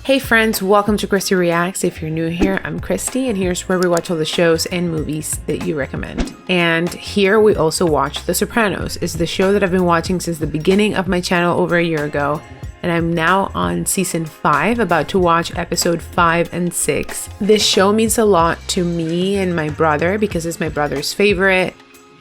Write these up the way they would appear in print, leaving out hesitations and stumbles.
Hey friends, welcome to Christy Reacts. If you're new here, I'm Christy, and here's where we watch all the shows and movies that you recommend. And here we also watch The Sopranos. It's the show that I've been watching since the beginning of my channel over a year ago. And I'm now on season 5, about to watch episode 5 and 6. This show means a lot to me and my brother because it's my brother's favorite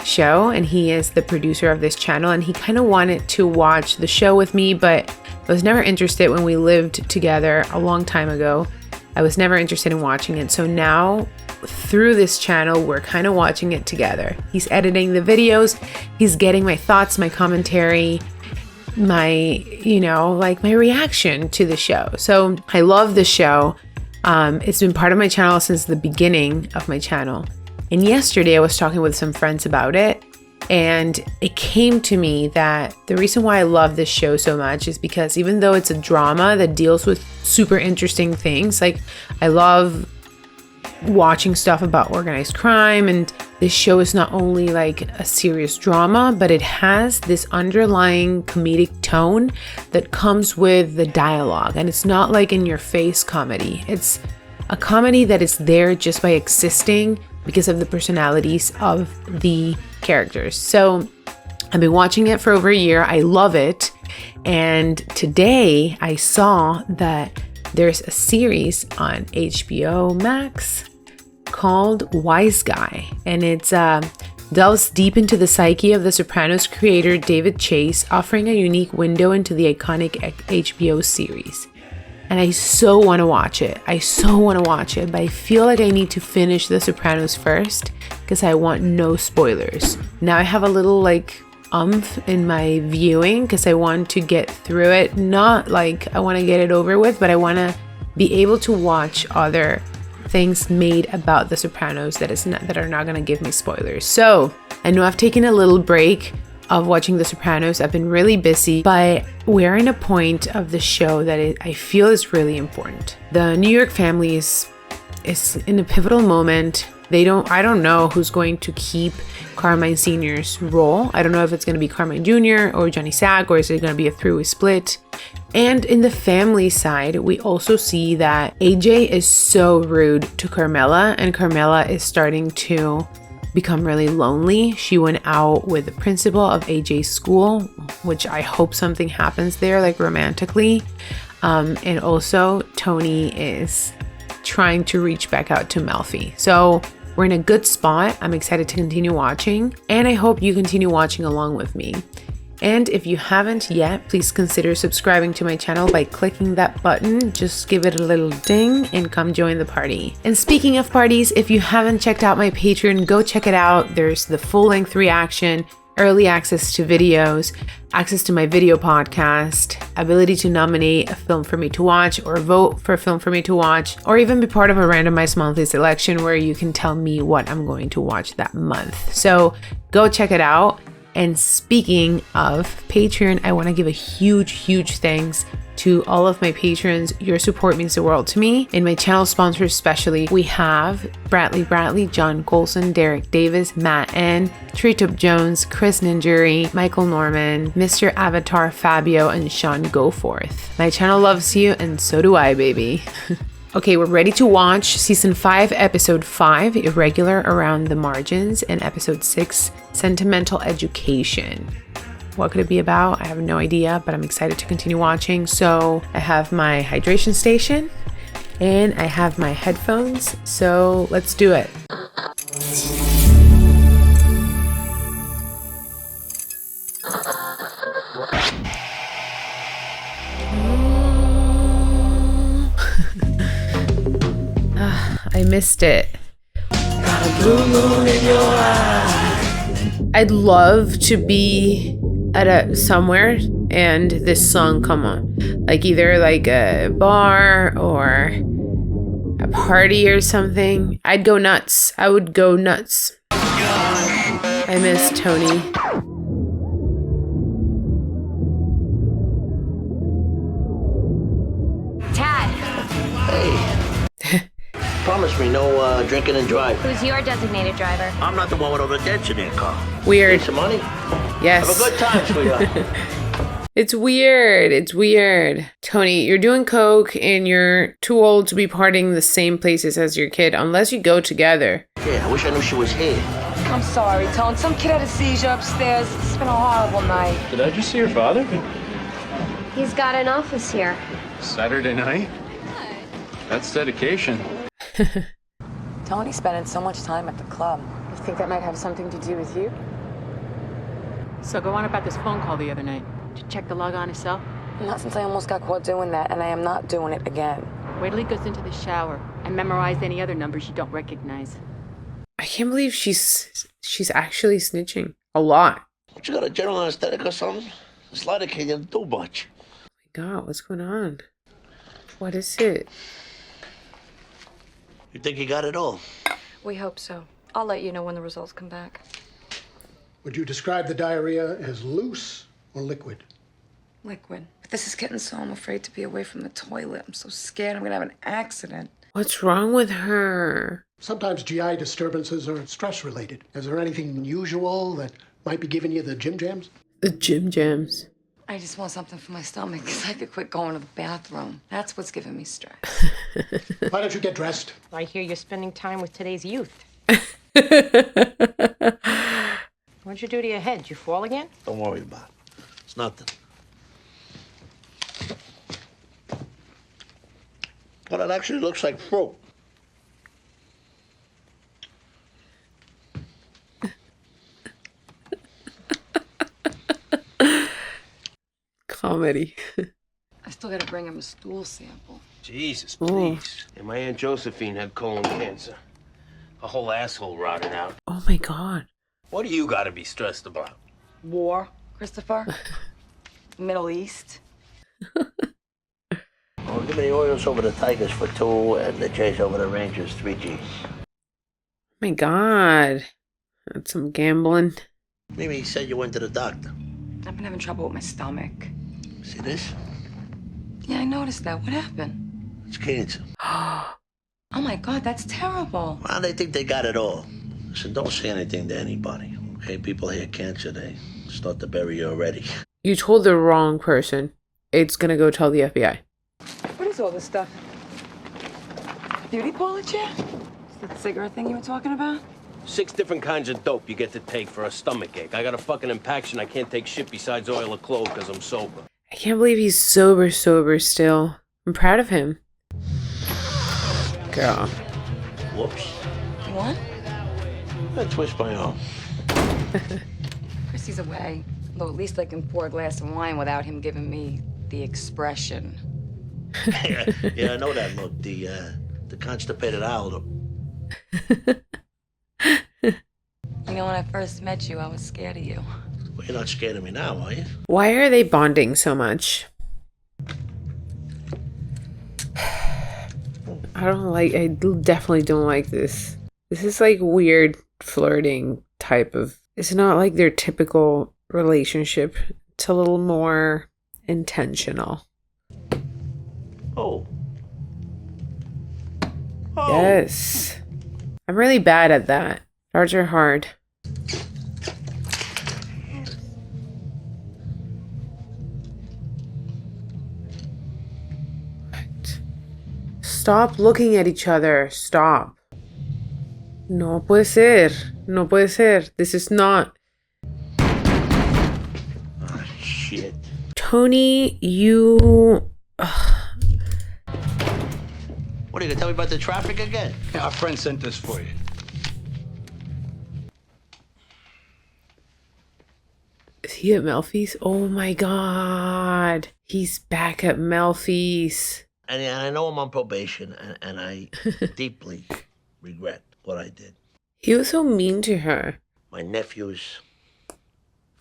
show, and he is the producer of this channel, and he kind of wanted to watch the show with me, but I was never interested when we lived together a long time ago. I was never interested in watching it. So now through this channel, we're kind of watching it together. He's editing the videos. He's getting my thoughts, my commentary, my reaction to the show. So I love the show. It's been part of my channel since the beginning of my channel. And yesterday I was talking with some friends about it, and it came to me that the reason why I love this show so much is because even though it's a drama that deals with super interesting things, like I love watching stuff about organized crime, and this show is not only like a serious drama, but it has this underlying comedic tone that comes with the dialogue, and it's not like in your face comedy. It's a comedy that is there just by existing because of the personalities of the characters. So I've been watching it for over a year. I love it. And today I saw that there's a series on HBO Max called Wise Guy. And it delves deep into the psyche of the Sopranos creator David Chase, offering a unique window into the iconic HBO series. And I so want to watch it. But I feel like I need to finish The Sopranos first because I want no spoilers. Now I have a little umph in my viewing because I want to get through it. Not like I want to get it over with, but I want to be able to watch other things made about The Sopranos that are not going to give me spoilers. So I know I've taken a little break of watching The Sopranos. I've been really busy, but we're in a point of the show that I feel is really important. The New York family is in a pivotal moment. I don't know who's going to keep Carmine Sr.'s role. I don't know if it's going to be Carmine Jr. or Johnny Sack, or is it going to be a three-way split. And in the family side, we also see that AJ is so rude to Carmela, and Carmela is starting to become really lonely. She went out with the principal of AJ's school, which I hope something happens there, like romantically. And also Tony is trying to reach back out to Melfi. So we're in a good spot. I'm excited to continue watching, and I hope you continue watching along with me. And if you haven't yet, please consider subscribing to my channel by clicking that button. Just give it a little ding and come join the party. And speaking of parties, if you haven't checked out my Patreon, go check it out. There's the full-length reaction, early access to videos, access to my video podcast, ability to nominate a film for me to watch or vote for a film for me to watch, or even be part of a randomized monthly selection where you can tell me what I'm going to watch that month. So go check it out. And speaking of Patreon, I want to give a huge thanks to all of my patrons. Your support means the world to me. And my channel sponsors especially, we have Bradley, John Colson, Derek Davis, Matt N, Treetop Jones, Chris Ninjuri, Michael Norman, Mr. Avatar Fabio, and Sean Goforth. My channel loves you, and so do I, baby. Okay, we're ready to watch season 5, episode 5, Irregular Around the Margins, and episode 6, Sentimental Education. What could it be about? I have no idea, but I'm excited to continue watching. So I have my hydration station and I have my headphones. So let's do it. I missed it. Got a blue moon in your eye. I'd love to be at somewhere and this song come on. Either a bar or a party or something. I'd go nuts. I would go nuts. I miss Tony. Tad. Hey. Promise me no drinking and driving. Who's your designated driver? I'm not the one with all the dents in their car. Weird. Need some money? Yes. Have a good time, sweetheart. It's weird. It's weird. Tony, you're doing coke and you're too old to be partying the same places as your kid unless you go together. Yeah, I wish I knew she was here. I'm sorry, Tone. Some kid had a seizure upstairs. It's been a horrible night. Did I just see your father? He's got an office here. Saturday night? That's dedication. Tony's spending so much time at the club. You think that might have something to do with you? So go on about this phone call the other night. Did you check the log on his cell? Not since I almost got caught doing that, and I am not doing it again. Wait till he goes into the shower and memorize any other numbers you don't recognize. I can't believe she's actually snitching a lot. What, you got a general anesthetic or something? This lighter can't do much. Oh my God, what's going on? What is it? You think you got it all? We hope so. I'll let you know when the results come back. Would you describe the diarrhea as loose or liquid? Liquid. But this is getting so I'm afraid to be away from the toilet. I'm so scared I'm gonna have an accident. What's wrong with her? Sometimes GI disturbances are stress-related. Is there anything unusual that might be giving you the Jim Jams? The Jim Jams. I just want something for my stomach because I could quit going to the bathroom. That's what's giving me stress. Why don't you get dressed? I hear you're spending time with today's youth. What'd you do to your head? Did you fall again? Don't worry about it. It's nothing. Well, it actually looks like fruit. Comedy. I still gotta bring him a stool sample. Jesus, please. And my Aunt Josephine had colon cancer. A whole asshole rotted out. Oh my God. What do you gotta be stressed about? War, Christopher. Middle East. Oh, give me the Orioles over the Tigers for 2 and the Jays over the Rangers 3 Gs. Oh my God. That's some gambling. Mimi said you went to the doctor. I've been having trouble with my stomach. See this? Yeah, I noticed that. What happened? It's cancer. Oh my God, that's terrible. Well, they think they got it all. Listen, don't say anything to anybody. Okay, people hear cancer, they start to bury you already. You told the wrong person. It's gonna go tell the FBI. What is all this stuff? Beauty parlor chair? Is that the cigarette thing you were talking about? 6 different kinds of dope you get to take for a stomach ache. I got a fucking impaction. I can't take shit besides oil or clove because I'm sober. I can't believe he's sober still. I'm proud of him. Girl. Whoops. You want? I twist my arm. Chrissy's away. Though at least I can pour a glass of wine without him giving me the expression. Yeah, I know that look. The constipated owl look. You know, when I first met you, I was scared of you. Well, you're not scared of me now, are you? Why are they bonding so much? I definitely don't like this. This is like weird flirting type of, it's not like their typical relationship. It's a little more intentional. Oh. Yes. I'm really bad at that. Cards are hard. What? Stop looking at each other. Stop. No puede ser. No puede ser. This is not. Oh, shit. Tony, you. What, are you gonna tell me about the traffic again? Yeah, our friend sent this for you. Is he at Melfi's? Oh my God. He's back at Melfi's. And I know I'm on probation, and I deeply regret what I did. He was so mean to her. My nephew's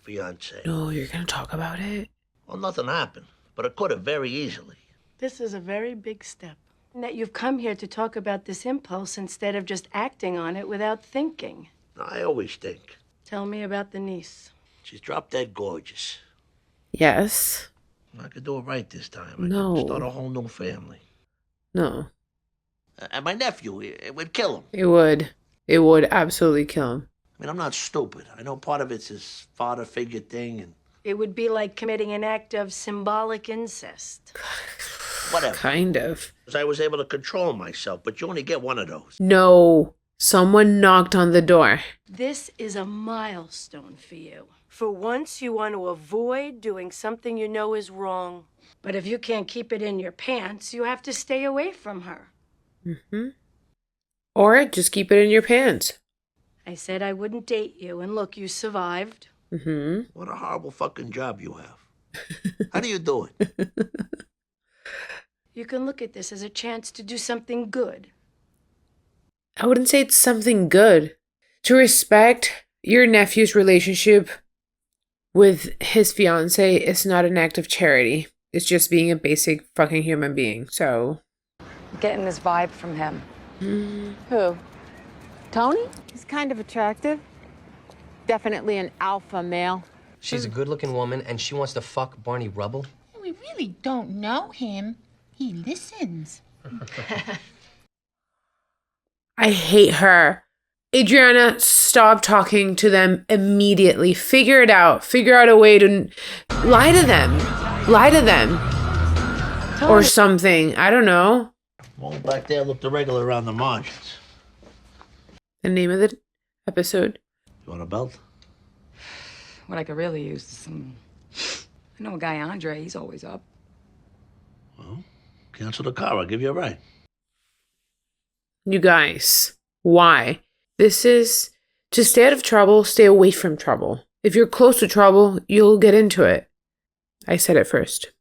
fiance. No, you're gonna talk about it? Well, nothing happened, but it could have very easily. This is a very big step. And that you've come here to talk about this impulse instead of just acting on it without thinking. I always think. Tell me about the niece. She's drop dead gorgeous. Yes. I could do it right this time. I No. could start a whole new family. No. And my nephew, it would kill him. It would. It would absolutely kill him. I mean, I'm not stupid. I know part of it's his father figure thing, and It would be like committing an act of symbolic incest. Whatever. Kind of. I was able to control myself, but you only get one of those. No. Someone knocked on the door. This is a milestone for you. For once, you want to avoid doing something you know is wrong. But if you can't keep it in your pants, you have to stay away from her. Mm-hmm. Or just keep it in your pants. I said I wouldn't date you, and look, you survived. Mm-hmm. What a horrible fucking job you have. How do you do it? You can look at this as a chance to do something good. I wouldn't say it's something good. To respect your nephew's relationship with his fiance is not an act of charity. It's just being a basic fucking human being. So, Getting this vibe from him. Who? Tony? He's kind of attractive. Definitely an alpha male. She's a good-looking woman, and she wants to fuck Barney Rubble. We really don't know him. He listens. I hate her. Adriana, stop talking to them immediately. Figure it out. Figure out a way to lie to them. Lie to them. Or something. I don't know. Well, back there looked irregular around the margins. The name of the episode. You want a belt? What I could really use is some... I know a guy, Andre, he's always up. Well, cancel the car. I'll give you a ride. You guys, why? This is to stay out of trouble, stay away from trouble. If you're close to trouble, you'll get into it. I said it first.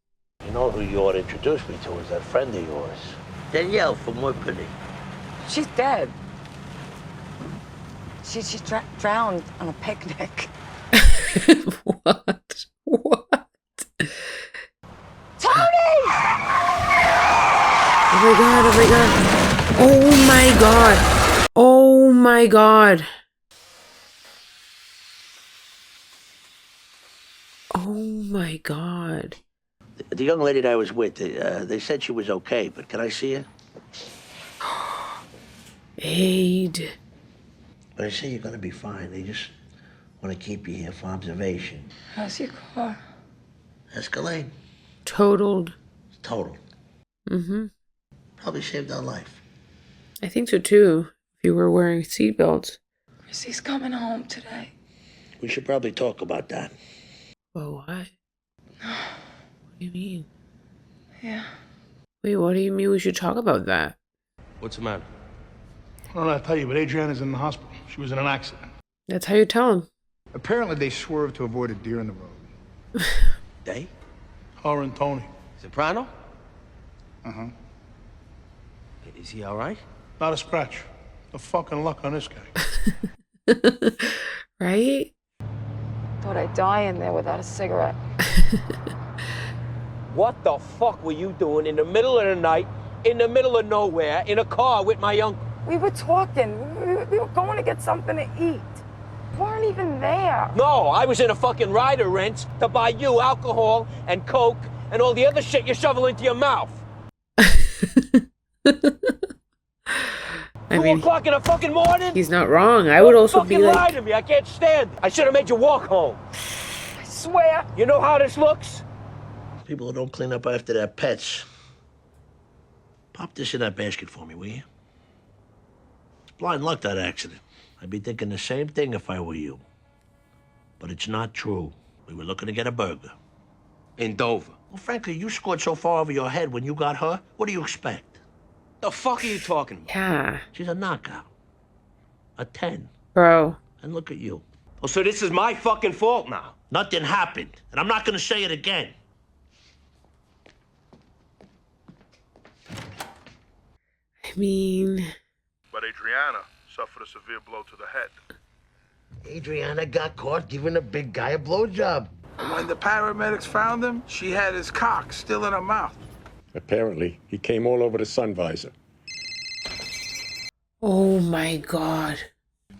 You know who you ought to introduce me to is that friend of yours. Danielle from Woodpinny. She's dead. She drowned on a picnic. What? What? Tony! Oh my god, oh my god. Oh my god. Oh my god. Oh my god. The young lady that I was with, they said she was okay, but can I see her? Aid. But I say you're gonna be fine. They just want to keep you here for observation. How's your car? Escalade. Totaled. Total. Mm-hmm. Probably saved our life. I think so too. If you were wearing seatbelts. Chrissy's coming home today. We should probably talk about that. Well, what? What do you mean? Yeah. Wait, what do you mean we should talk about that? What's the matter? I don't know how to tell you, but Adriana's in the hospital. She was in an accident. That's how you tell him. Apparently they swerved to avoid a deer in the road. They? Her and Tony. Soprano? Uh-huh. Is he all right? Not a scratch. The fucking luck on this guy. Right? Thought I'd die in there without a cigarette. What the fuck were you doing in the middle of the night, in the middle of nowhere, in a car with my uncle? We were talking. We were going to get something to eat. We weren't even there. No, I was in a fucking rider rinse to buy you alcohol and coke and all the other shit you shovel into your mouth. I 2 mean, o'clock in the fucking morning? he's not wrong. I would also be Don't fucking like... lie to me. I can't stand it. I should have made you walk home. I swear. You know how this looks? People who don't clean up after their pets. Pop this in that basket for me, will you? It's blind luck, that accident. I'd be thinking the same thing if I were you. But it's not true. We were looking to get a burger. In Dover. Well, frankly, you scored so far over your head when you got her. What do you expect? The fuck are you talking about? Yeah. She's a knockout. A 10. Bro. And look at you. Oh, so this is my fucking fault now? Nothing happened. And I'm not going to say it again. I mean... But Adriana suffered a severe blow to the head. Adriana got caught giving a big guy a blowjob. And when the paramedics found him, she had his cock still in her mouth. Apparently, he came all over the sun visor. Oh my god.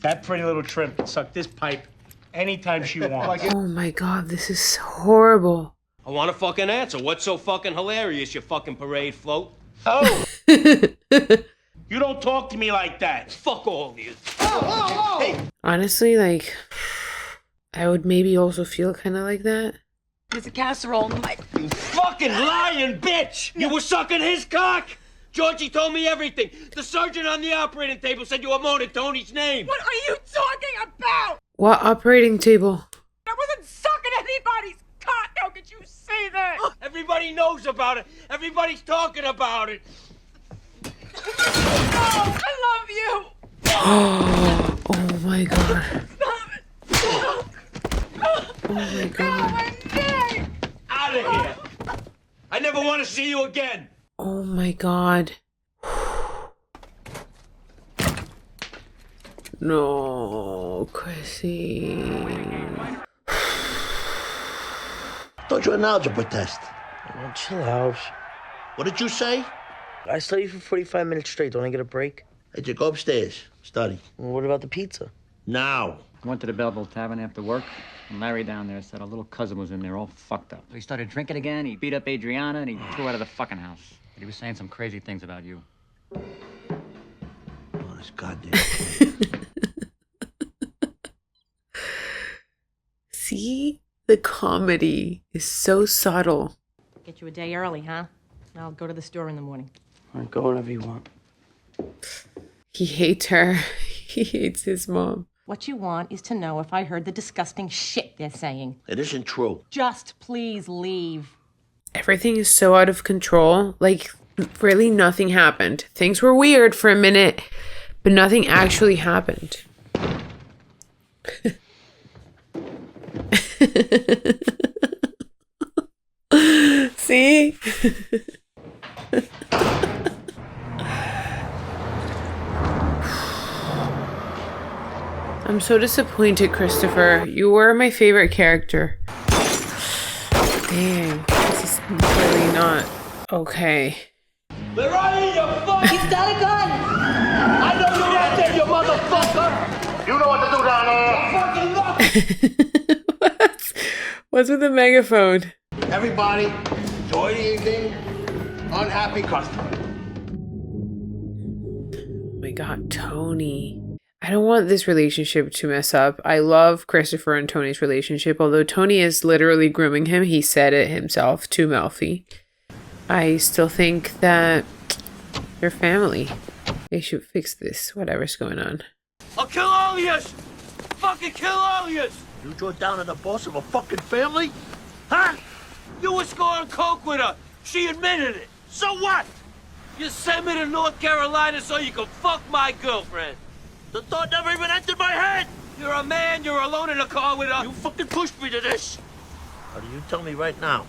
That pretty little trimp can suck this pipe anytime she wants. Oh my god, this is horrible. I want a fucking answer. What's so fucking hilarious, you fucking parade float? Oh! You don't talk to me like that. Fuck all of you. Hey. Honestly, like, I would maybe also feel kind of like that. There's a casserole in the mic. You fucking lying bitch! You were sucking his cock! Georgie told me everything. The surgeon on the operating table said you were moaning Tony's name. What are you talking about? What operating table? I wasn't sucking anybody's cock. How could you say that? Everybody knows about it. Everybody's talking about it. No, I love you. Oh my god. Stop it. Oh my god. My neck. Out of here. I never want to see you again. Oh my god. No, Chrissy. Thought you had an algebra test. Oh, chill out. What did you say? I studied for 45 minutes straight. Don't I get a break? Hey, just go upstairs. Study. Well, what about the pizza? Now. I went to the Belleville Tavern after work, and Larry down there said a little cousin was in there all fucked up. He started drinking again, he beat up Adriana, and he threw her out of the fucking house. But he was saying some crazy things about you. Oh, this goddamn. See? The comedy is so subtle. Get you a day early, huh? I'll go to the store in the morning. All right, go whatever you want. He hates her. He hates his mom. What you want is to know if I heard the disgusting shit they're saying. It isn't true. Just please leave. Everything is so out of control. Like, really nothing happened. Things were weird for a minute, but nothing actually happened. See? I'm so disappointed, Christopher. You were my favorite character. Dang, this is really not okay. Where are you, you fuck? He's got a gun. I know you're out there, you motherfucker. You know what to do down there. Fucking look. What's with the megaphone? Everybody, enjoy the evening. Unhappy customer. Oh my god, Tony. I don't want this relationship to mess up. I love Christopher and Tony's relationship, although Tony is literally grooming him. He said it himself to Melfi. I still think that they're family. They should fix this, whatever's going on. I'll kill all of you. Fucking kill all of you. You draw down on the boss of a fucking family? Huh? You were scoring coke with her. She admitted it. So what? You sent me to North Carolina so you could fuck my girlfriend. The thought never even entered my head! You're a man, you're alone in a car with her. You fucking pushed me to this! How do you tell me right now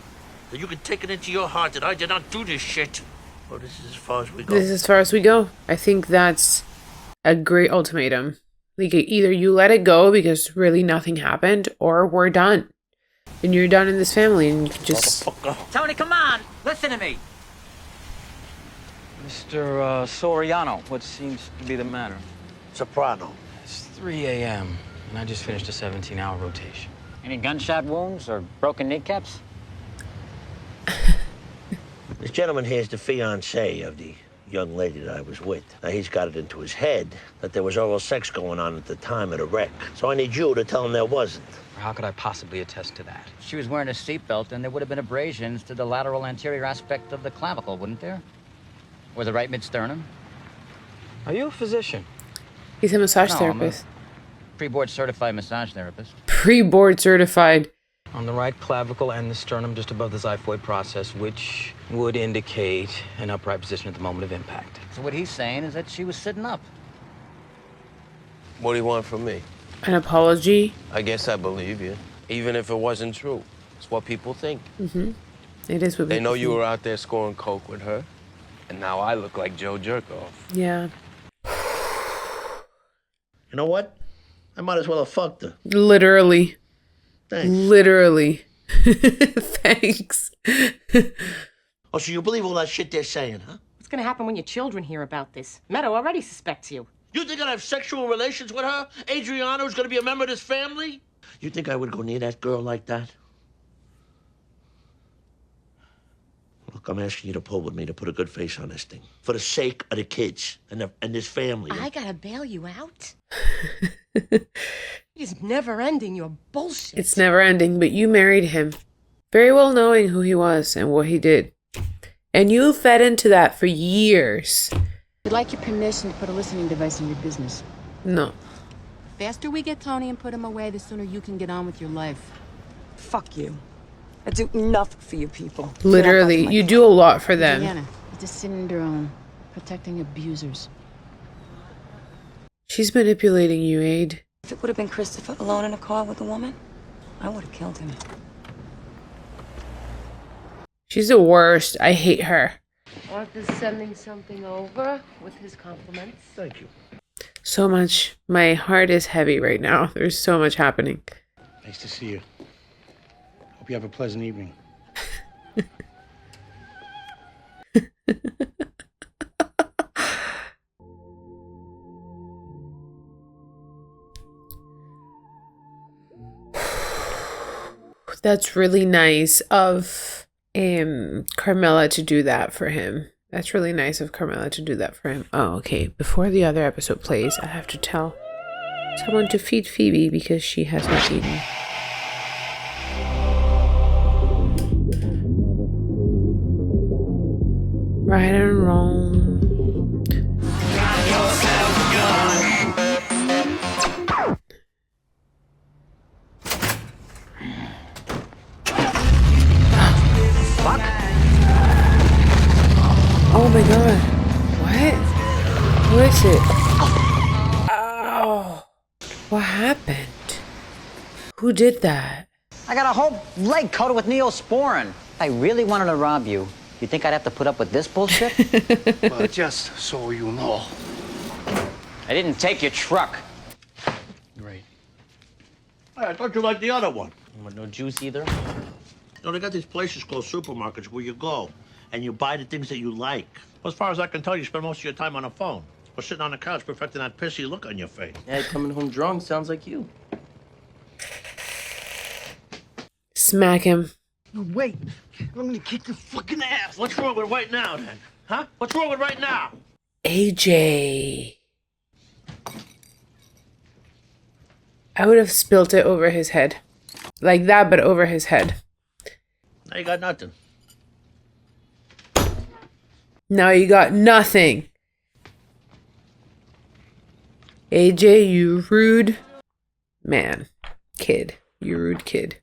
that you can take it into your heart that I did not do this shit? Oh, this is as far as we go. This is as far as we go. I think that's a great ultimatum. Like, either you let it go because really nothing happened, or we're done. And you're done in this family, and you can just... Tony, come on! Listen to me! Mr. Soriano, what seems to be the matter? Soprano. It's 3 a.m., and I just finished a 17-hour rotation. Any gunshot wounds or broken kneecaps? This gentleman here is the fiancé of the young lady that I was with. Now, he's got it into his head that there was oral sex going on at the time of the wreck. So I need you to tell him there wasn't. How could I possibly attest to that? She was wearing a seatbelt, and there would have been abrasions to the lateral anterior aspect of the clavicle, wouldn't there? Or the right mid-sternum? Are you a physician? He's a massage No, therapist. I'm a pre-board certified massage therapist. Pre-board certified. On the right clavicle and the sternum just above the xiphoid process, which would indicate an upright position at the moment of impact. So what he's saying is that she was sitting up. What do you want from me? An apology. I guess I believe you. Even if it wasn't true. It's what people think. Mm-hmm. It is what They know people you think. were out there scoring coke with her. And now I look like Joe Jerkoff. Yeah. You know what? I might as well have fucked her. Literally. Thanks. Literally. Thanks. Oh, so you believe all that shit they're saying, huh? What's gonna happen when your children hear about this? Meadow already suspects you. You think I'd have sexual relations with her? Adriano's gonna be a member of this family? You think I would go near that girl like that? Look, I'm asking you to pull with me to put a good face on this thing. For the sake of the kids and this family. I gotta bail you out? It is never ending, your bullshit. It's never ending, but you married him Very well knowing who he was and what he did. And you fed into that for years. We'd like your permission to put a listening device in your business. No. The faster we get Tony and put him away, the sooner you can get on with your life. Fuck you. I do enough for you people. Literally, you do a lot for them. Diana, it's a syndrome. Protecting abusers. She's manipulating you, Aid. If it would have been Christopher alone in a car with a woman, I would have killed him. She's the worst. I hate her. Arthur's sending something over with his compliments. Thank you. So much. My heart is heavy right now. There's so much happening. Nice to see you. Hope you have a pleasant evening. That's really nice of Carmela to do that for him. That's really nice of Carmela to do that for him. Oh, okay. Before the other episode plays, I have to tell someone to feed Phoebe because she has not eaten. Right and wrong. Oh my god. What? Who is it? Oh. What happened? Who did that? I got a whole leg coated with neosporin. If I really wanted to rob you, you think I'd have to put up with this bullshit? Well, just so you know. I didn't take your truck. Great. Hey, I thought you liked the other one. You want no juice either? No, they got these places called supermarkets where you go and you buy the things that you like. Well, as far as I can tell, you spend most of your time on the phone or sitting on the couch perfecting that pissy look on your face. Yeah, coming home drunk sounds like you. Smack him. No, wait. I'm gonna kick your fucking ass. What's wrong with right now, then? Huh? What's wrong with right now? AJ. I would have spilt it over his head. Like that, but over his head. Now you got nothing. Now you got nothing. AJ, you rude man. Kid. You rude kid.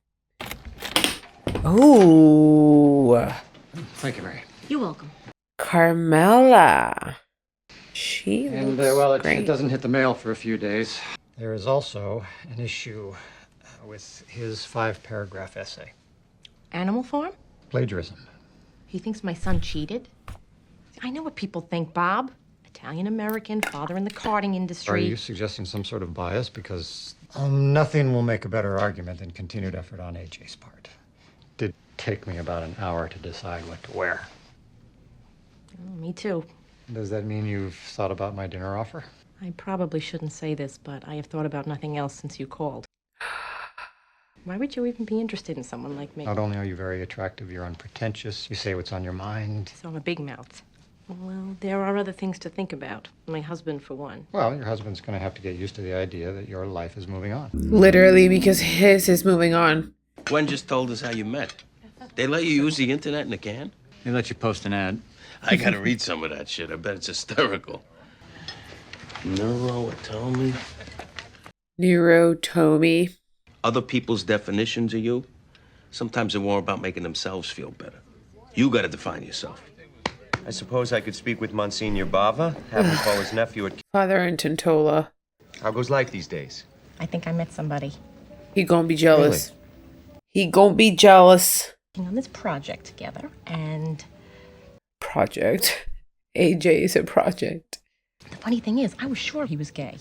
Oh. Thank you, Mary. You're welcome. Carmela. She And, looks well, it great. doesn't hit the mail for a few days. There is also an issue with his 5-paragraph essay. Animal Farm? Plagiarism. He thinks my son cheated? I know what people think, Bob. Italian-American, father in the karting Are industry. you suggesting some sort of bias? Because nothing will make a better argument than continued effort on AJ's part. It did take me about an hour to decide what to wear. Oh, me too. Does that mean you've thought about my dinner offer? I probably shouldn't say this, but I have thought about nothing else since you called. Why would you even be interested in someone like me? Not only are you very attractive, you're unpretentious. You say what's on your mind. So I'm a big mouth. Well, there are other things to think about. My husband, for one. Well, your husband's going to have to get used to the idea that your life is moving on. Literally, because his is moving on. Gwen just told us how you met. They let you use the internet in a can? They let you post an ad. I gotta read some of that shit. I bet it's hysterical. Neuroatomy. Neurotomy. Other people's definitions of you, sometimes they're more about making themselves feel better. You gotta define yourself. I suppose I could speak with Monsignor Bava, have him call his nephew at... Father and Tintola. How goes life these days? I think I met somebody. He gonna be jealous. He gonna be jealous. Working on this project together, and... Project. AJ is a project. The funny thing is, I was sure he was gay.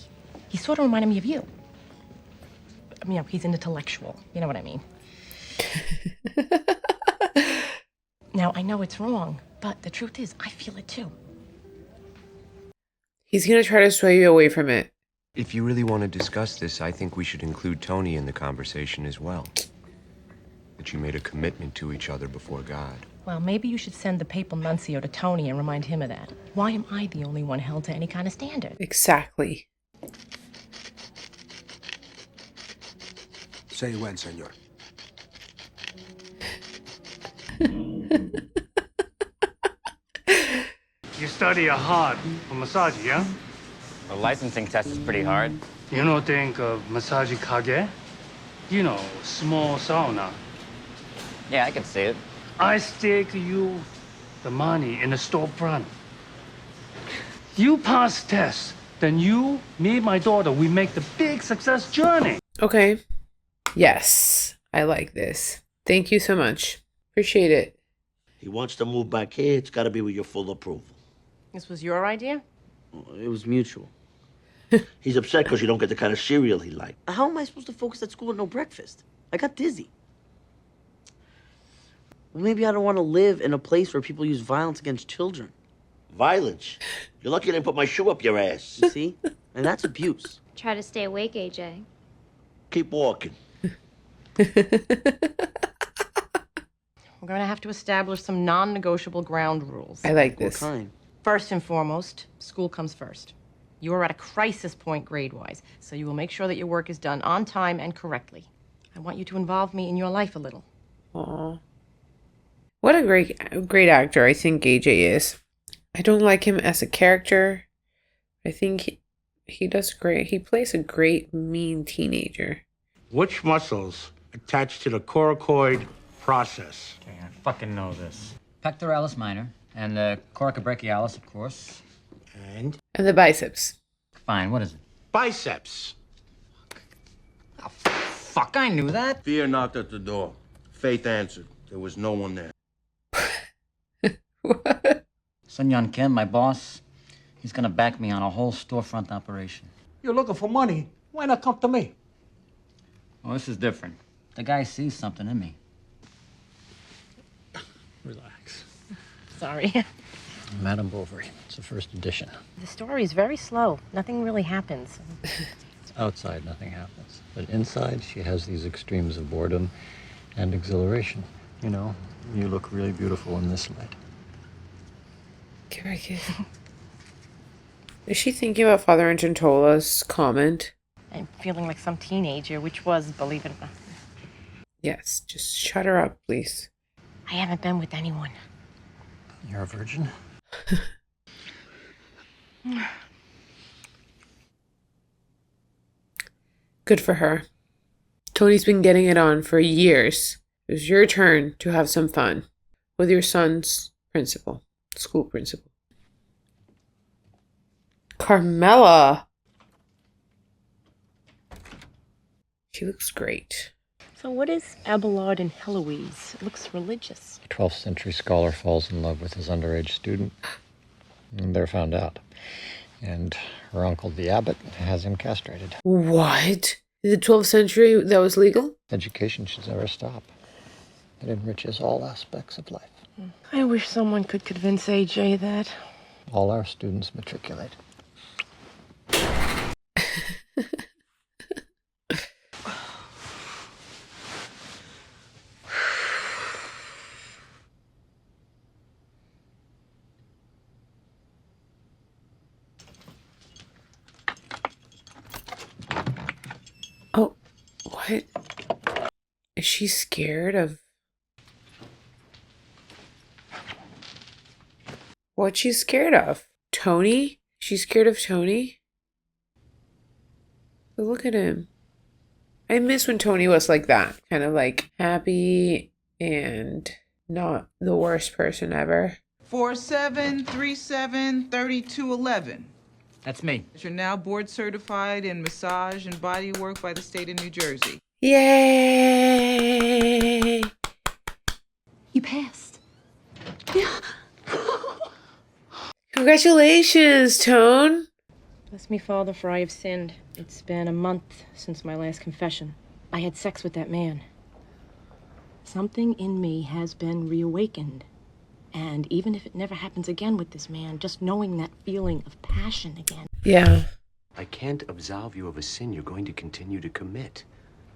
He sort of reminded me of you. I mean, he's an intellectual. You know what I mean? Now, I know it's wrong, but the truth is, I feel it too. He's gonna try to sway you away from it. If you really want to discuss this, I think we should include Tony in the conversation as well. That you made a commitment to each other before God. Well, maybe you should send the papal nuncio to Tony and remind him of that. Why am I the only one held to any kind of standard? Exactly. Say when, senor. You study hard for massage, yeah? The licensing test is pretty hard. You know, think of massage kage? You know, small sauna. Yeah, I can see it. I stake you the money in the storefront. You pass test, then you, me, my daughter, we make the big success journey. Okay. Yes, I like this. Thank you so much. Appreciate it. He wants to move back here. It's got to be with your full approval. This was your idea? It was mutual. He's upset because you don't get the kind of cereal he liked. How am I supposed to focus at school with no breakfast? I got dizzy. Well, maybe I don't want to live in a place where people use violence against children. Violence? You're lucky I didn't put my shoe up your ass. You see? And that's abuse. Try to stay awake, AJ. Keep walking. We're going to have to establish some non-negotiable ground rules. I like this. What kind? First and foremost, school comes first. You are at a crisis point grade-wise, so you will make sure that your work is done on time and correctly. I want you to involve me in your life a little. Aw. What a great actor I think AJ is. I don't like him as a character. I think he does great. He plays a great mean teenager. Which muscles attach to the coracoid process? Okay, I fucking know this. Pectoralis minor and coracobrachialis, of course. And? And the biceps. Fine, what is it? Biceps. Oh, fuck, I knew that. Fear knocked at the door. Faith answered. There was no one there. What? Sun Yun Kim, my boss, he's gonna back me on a whole storefront operation. You're looking for money. Why not come to me? Well, this is different. The guy sees something in me. Relax. Sorry. Madame Bovary. It's the first edition. The story is very slow. Nothing really happens. Outside, nothing happens. But inside, she has these extremes of boredom and exhilaration. You know, you look really beautiful in this light. Give her a kiss. Is she thinking about Father Argentola's comment? I'm feeling like some teenager, which was, believe it or not. Yes, just shut her up, please. I haven't been with anyone. You're a virgin? Good for her. Tony's been getting it on for years. It was your turn to have some fun with your son's principal, school principal. Carmela. She looks great. So what is Abelard and Heloise? It looks religious. A 12th century scholar falls in love with his underage student, and they're found out. And her uncle, the abbot, has him castrated. What? In the 12th century, that was legal? Education should never stop. It enriches all aspects of life. I wish someone could convince AJ that. All our students matriculate. Oh, what? Is she scared of... What's she scared of? Tony? She's scared of Tony? But look at him. I miss when Tony was like that. Kind of like happy and not the worst person ever. 47373211. That's me. You're now board certified in massage and body work by the state of New Jersey. Yay! You passed. Congratulations, Tone. Bless me, Father, for I have sinned. It's been a month since my last confession. I had sex with that man. Something in me has been reawakened. And even if it never happens again with this man, just knowing that feeling of passion again. Yeah. I can't absolve you of a sin you're going to continue to commit.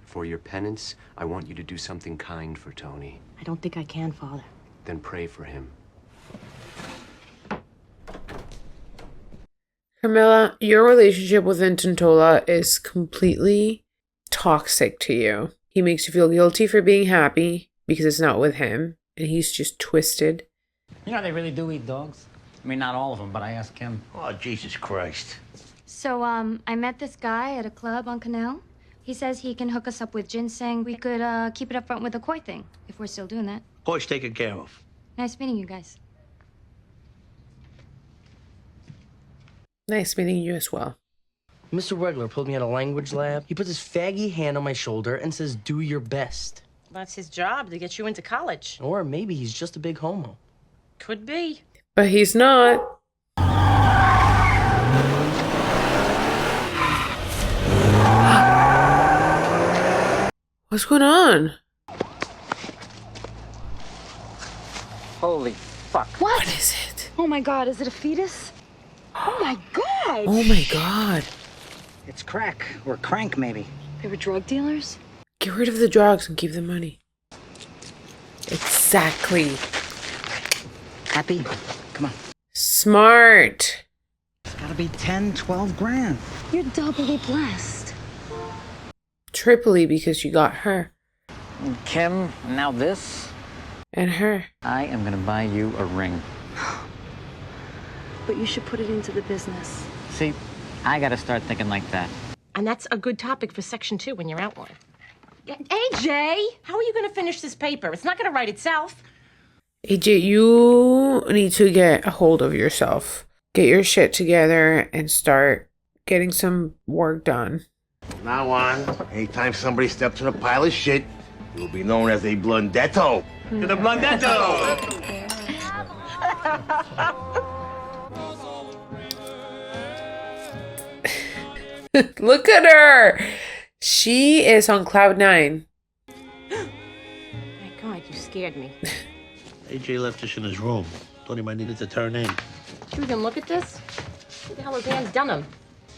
For your penance, I want you to do something kind for Tony. I don't think I can, Father. Then pray for him. Carmela, your relationship with Intantola is completely toxic to you. He makes you feel guilty for being happy because it's not with him. and he's just twisted. You know, they really do eat dogs. I mean, not all of them, but I asked him. Oh, Jesus Christ. So, I met this guy at a club on Canal. He says he can hook us up with ginseng. We could, keep it up front with the koi thing, if we're still doing that. Koi's taken care of. Nice meeting you guys. Nice meeting you as well. Mr. Regler pulled me out of language lab. He puts his faggy hand on my shoulder and says, do your best. That's his job, to get you into college. Or maybe he's just a big homo. Could be. But he's not. What's going on? Holy fuck. What is it? Oh my God, is it a fetus? Oh my God! Oh my God. It's crack, or crank, maybe. They were drug dealers? Get rid of the drugs and keep the money. Exactly. Happy? Come on. Smart. It's gotta be 10, 12 grand. You're doubly blessed. Triply because you got her. Kim, now this. And her. I am gonna buy you a ring. But you should put it into the business. See, I gotta start thinking like that. And that's a good topic for Section 2 when you're outline. AJ, how are you going to finish this paper? It's not going to write itself. AJ, you need to get a hold of yourself. Get your shit together and start getting some work done. From now on, anytime somebody steps in a pile of shit, it will be known as a blundetto. To the blundetto! Look at her! She is on cloud 9. My God, you scared me. AJ left us in his room. Thought he might need it to turn in. You can look at this. Who the hell is Ann Dunham?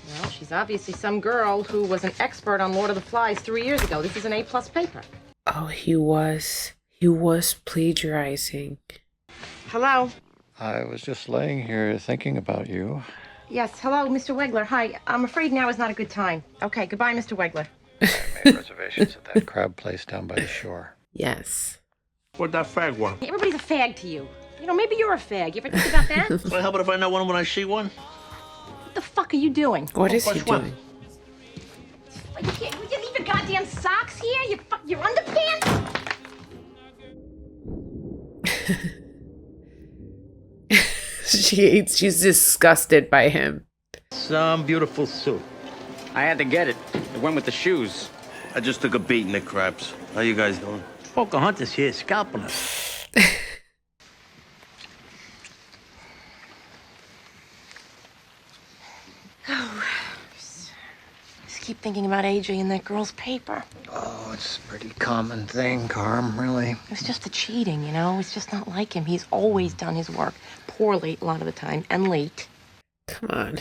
Well, she's obviously some girl who was an expert on Lord of the Flies 3 years ago. This is an A+ paper. Oh, he was. He was plagiarizing. Hello? I was just laying here thinking about you. Yes, hello, Mr. Wegler. Hi. I'm afraid now is not a good time. Okay, goodbye, Mr. Wegler. I made reservations at that crab place down by the shore. Yes. Where'd that fag one? Everybody's a fag to you. You know, maybe you're a fag. You ever think about that? Well, how about if I know one when I see one? What the fuck are you doing? What is he doing? Like, you can't, would you leave your goddamn socks here? Your underpants? She's disgusted by him. Some beautiful suit. I had to get it. It went with the shoes. I just took a beating at craps. How you guys doing? Pocahontas here scalping us. Oh, just keep thinking about AJ and that girl's paper. Oh, it's a pretty common thing, Carm, really. It's just the cheating, you know? It's just not like him. He's always done his work poorly a lot of the time, and late. Come on.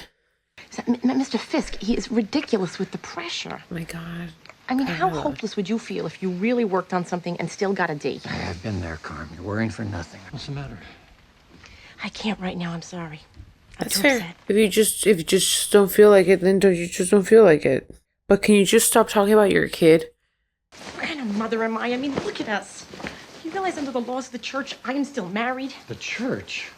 Mr. Fisk, he is ridiculous with the pressure. Oh my God. I mean, how hopeless would you feel if you really worked on something and still got a D? I've been there, Carm. You're worrying for nothing. What's the matter? I can't right now. I'm sorry. That's fair. If you just don't feel like it, then you just don't feel like it. But can you just stop talking about your kid? What kind of mother am I? I mean, look at us. You realize under the laws of the church, I am still married? The church?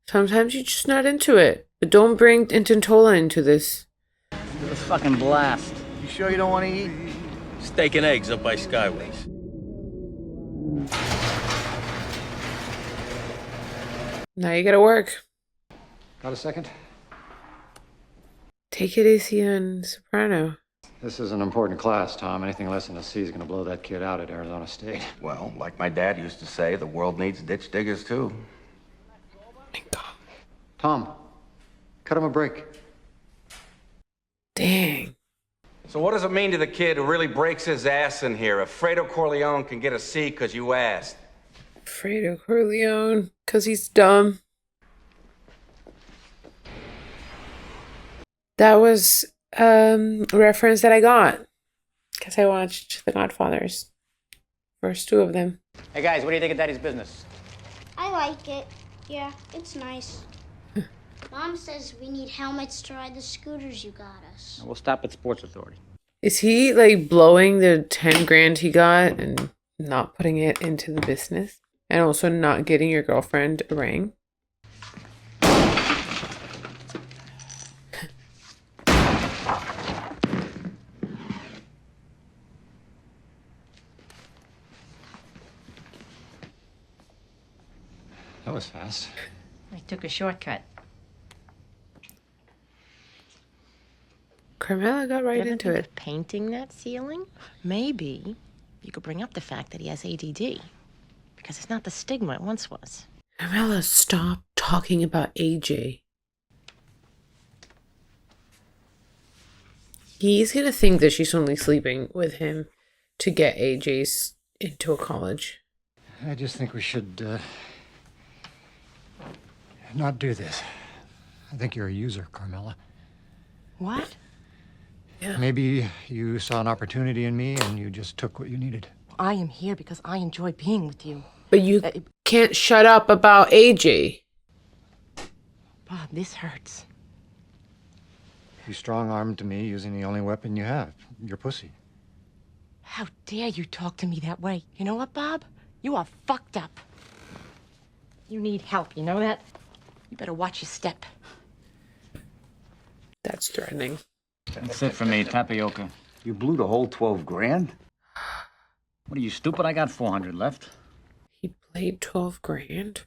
Sometimes you're just not into it. But don't bring Intantola into this. It was fucking blast. You sure you don't want to eat? Steak and eggs up by Skyways. Now you gotta work. Got a second? Take it easy on Soprano. This is an important class, Tom. Anything less than a C is going to blow that kid out at Arizona State. Well, like my dad used to say, the world needs ditch diggers, too. Tom, cut him a break. Dang. So what does it mean to the kid who really breaks his ass in here if Fredo Corleone can get a C because you asked? Fredo Corleone, because he's dumb. That was a reference that I got because I watched The Godfathers. First two of them. Hey guys, what do you think of Daddy's business? I like it. Yeah, it's nice. Mom says we need helmets to ride the scooters you got us. We'll stop at Sports Authority. Is he like blowing the 10 grand he got and not putting it into the business? And also not getting your girlfriend a ring? That was fast. I took a shortcut. Carmela got right into it. Painting that ceiling? Maybe you could bring up the fact that he has ADD. Because it's not the stigma it once was. Carmela, stop talking about AJ. He's gonna think that she's only sleeping with him to get AJ's into a college. I just think we should not do this. I think you're a user, Carmela. What? Yeah. Maybe you saw an opportunity in me and you just took what you needed. I am here because I enjoy being with you. But you can't shut up about AJ. Bob, this hurts. You strong-armed me using the only weapon you have, your pussy. How dare you talk to me that way? You know what, Bob? You are fucked up. You need help, you know that? You better watch your step. That's threatening. That's it for me, tapioca. You blew the whole 12 grand? What are you, stupid? I got 400 left. He played 12 grand?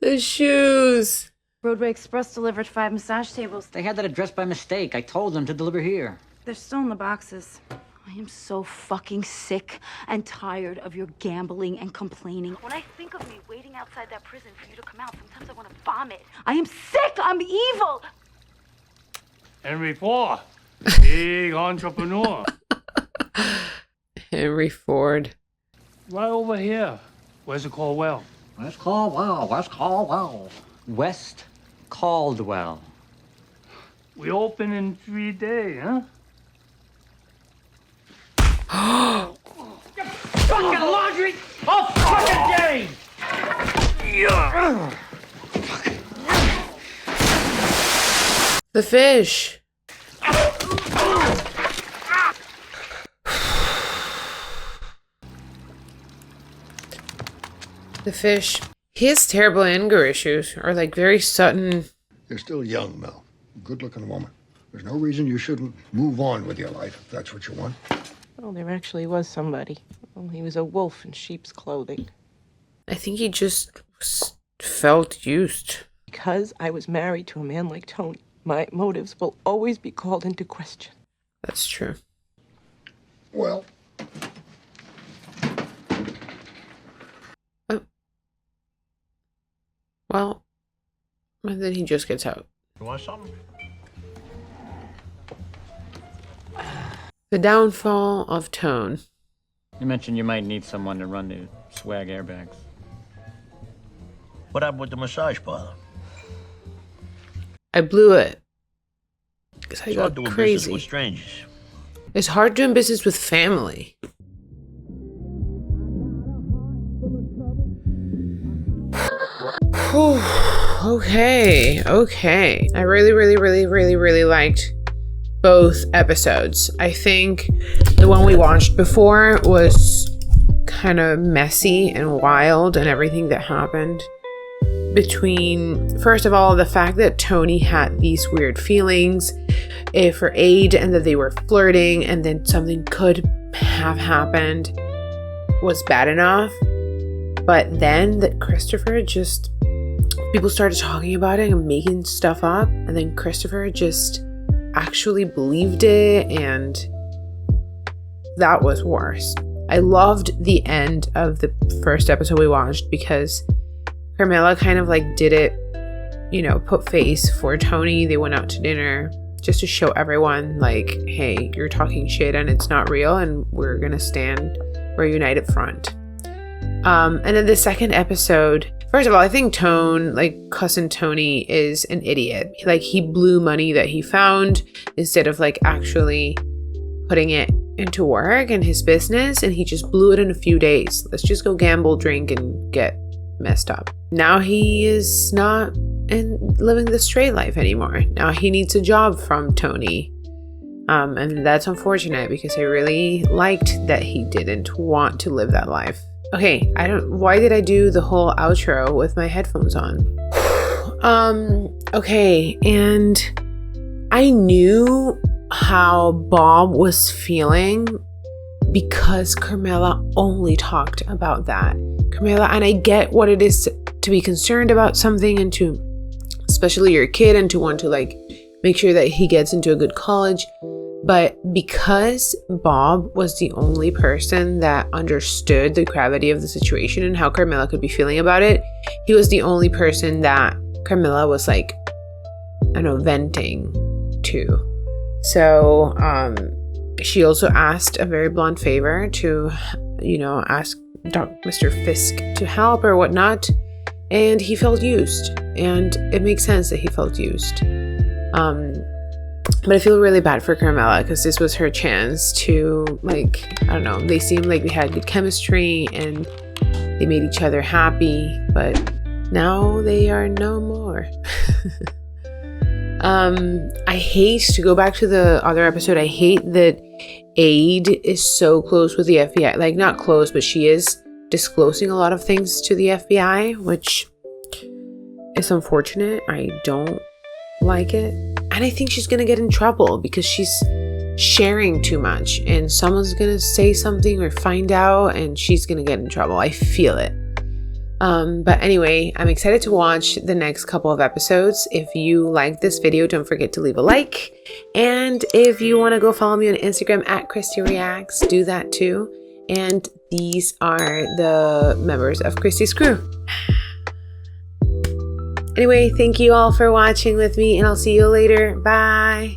The shoes. Broadway Express delivered 5 massage tables. They had that address by mistake. I told them to deliver here. They're still in the boxes. I am so fucking sick and tired of your gambling and complaining. When I think of me waiting outside that prison for you to come out, sometimes I want to vomit. I am sick. I'm evil. Henry Ford, big entrepreneur. Henry Ford. Right over here. Where's it called well? West Caldwell, West Caldwell. West Caldwell. We open in 3 days, huh? Fucking laundry all fucking day! The fish. The fish. He has terrible anger issues, or like very sudden. You're still young, Mel. Good-looking woman. There's no reason you shouldn't move on with your life if that's what you want. Well, there actually was somebody. Well, he was a wolf in sheep's clothing. I think he just felt used. Because I was married to a man like Tony, my motives will always be called into question. That's true. Well. Well, and then he just gets out. You want something? The downfall of Tone. You mentioned you might need someone to run the swag airbags. What happened with the massage parlor? I blew it. Because I It's got hard doing business crazy. with strangers. It's hard doing business with family. Whew. Okay. I really liked both episodes. I think the one we watched before was kind of messy and wild, and everything that happened between, first of all, the fact that Tony had these weird feelings for Aid and that they were flirting and then something could have happened was bad enough. But then that Christopher just, people started talking about it and making stuff up, and then Christopher just actually believed it, and that was worse. I loved the end of the first episode we watched because Carmela kind of like did it, you know, put face for Tony. They went out to dinner just to show everyone like, hey, you're talking shit and it's not real, and we're gonna stand, we're a united front. And then the second episode, first of all, I think Tone, like cousin Tony, is an idiot. Like, he blew money that he found instead of like actually putting it into work and his business, and he just blew it in a few days. Let's just go gamble, drink, and get messed up. now he is not living the straight life anymore. Now he needs a job from Tony. And that's unfortunate because I really liked that he didn't want to live that life. Okay, why did I do the whole outro with my headphones on? Okay, and I knew how Bob was feeling because Carmela only talked about that. Carmela, and I get what it is to be concerned about something and to, especially your kid, and to want to like make sure that he gets into a good college. But because Bob was the only person that understood the gravity of the situation and how Carmela could be feeling about it, he was the only person that Carmela was like, I don't know, venting to. So she also asked a very blunt favor to, ask Mr. Fisk to help or whatnot. And he felt used. And it makes sense that he felt used. But I feel really bad for Carmela because this was her chance to, like, I don't know, they seemed like they had good chemistry and they made each other happy, but now they are no more. I hate, to go back to the other episode, I hate that Aide is so close with the FBI. Like, not close, but she is disclosing a lot of things to the FBI, which is unfortunate. I don't like it. And I think she's going to get in trouble because she's sharing too much and someone's going to say something or find out and she's going to get in trouble. I feel it. But anyway, I'm excited to watch the next couple of episodes. If you like this video, don't forget to leave a like. And if you want to go follow me on Instagram at Christy Reacts, do that too. And these are the members of Christy's crew. Anyway, thank you all for watching with me, and I'll see you later. Bye.